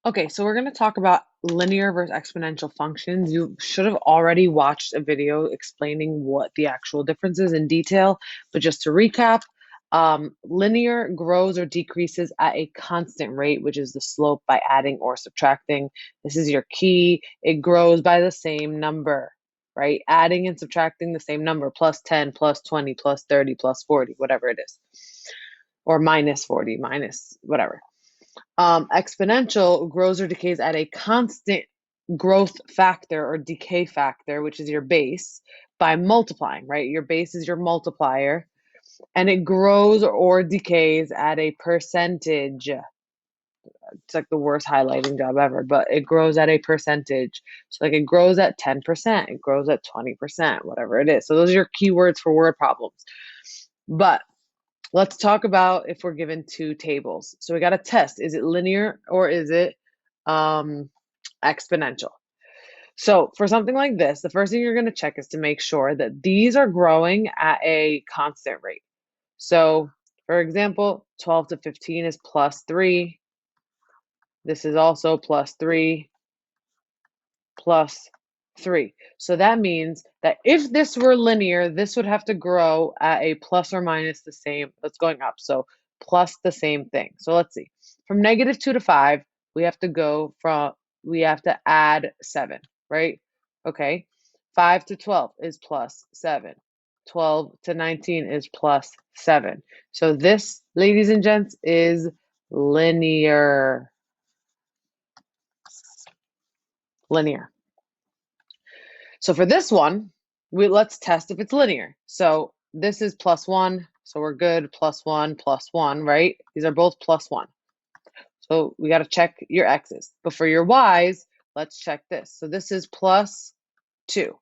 Okay, so we're going to talk about linear versus exponential functions. You should have already watched a video explaining what the actual difference is in detail, but just to recap, linear grows or decreases at a constant rate, which is the slope by adding or subtracting. This is your key. It grows by the same number, right? Adding and subtracting the same number, plus 10, plus 20, plus 30, plus 40, whatever it is, or minus 40, minus whatever. Exponential grows or decays at a constant growth factor or decay factor, which is your base, by multiplying, right? Your base is your multiplier, and it grows or decays at a percentage. It's like the worst highlighting job ever, but it grows at a percentage. So, like, it grows at 10%, it grows at 20%, whatever it is. So, those are your keywords for word problems. But let's talk about if we're given two tables. So we got to test, is it linear or is it exponential? So for something like this, the first thing you're going to check is to make sure that these are growing at a constant rate. So for example, 12 to 15 is plus 3. This is also plus 3, plus 3. So that means that if this were linear, this would have to grow at a plus or minus the same. That's going up. So plus the same thing. So let's see. From -2 to 5, we have to add 7, right? Okay. 5 to 12 is plus 7. 12 to 19 is plus 7. So this, ladies and gents, is linear. Linear. So for this one, let's test if it's linear. So this is plus 1, so we're good. Plus 1, plus 1, right? These are both plus 1. So we got to check your x's. But for your y's, let's check this. So this is plus 2.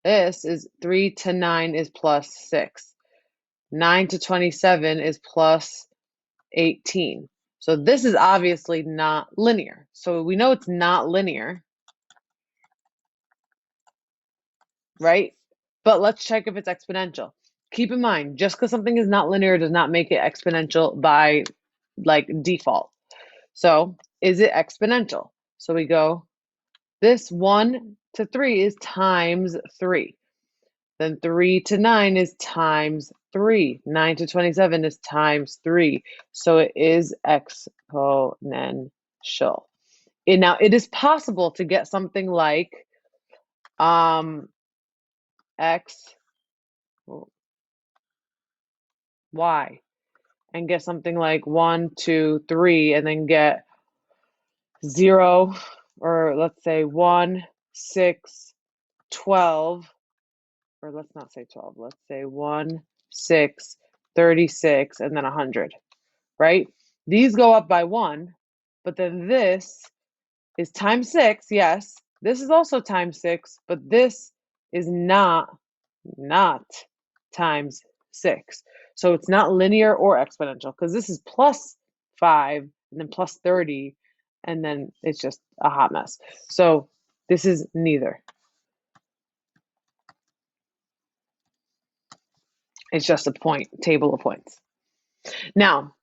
This is 3 to 9 is plus 6. 9 to 27 is plus 18. So this is obviously not linear. So we know it's not linear, right? But let's check if it's exponential. Keep in mind, just because something is not linear does not make it exponential by like default. So is it exponential? So we go, this 1 to 3 is times 3. Then 3 to 9 is times 3. 9 to 27 is times 3. So it is exponential. And now it is possible to get something like x, y, and get something like 1, 2, 3, and then get 0, or let's say 1, 6, 12, or let's not say 12, let's say 1, 6, 36, and then 100, right? These go up by 1, but then this is times 6, yes. This is also times 6, but this is not times 6. So it's not linear or exponential because this is plus 5 and then plus 30, and then it's just a hot mess. So this is neither. It's just a table of points. Now,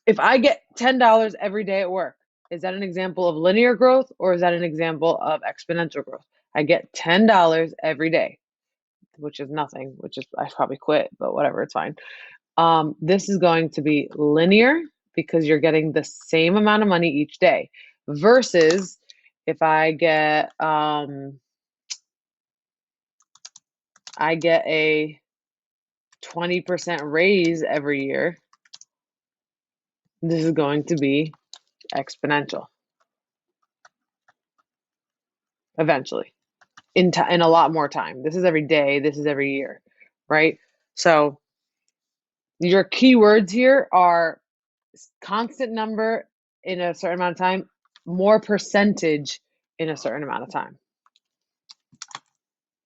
if I get $10 every day at work, is that an example of linear growth or is that an example of exponential growth? I get $10 every day, which is nothing, which is I probably quit, but whatever, it's fine. This is going to be linear because you're getting the same amount of money each day versus if I get a 20% raise every year, this is going to be exponential eventually in a lot more time. This is every day, this is every year, right? So your keywords here are constant number in a certain amount of time, more percentage in a certain amount of time.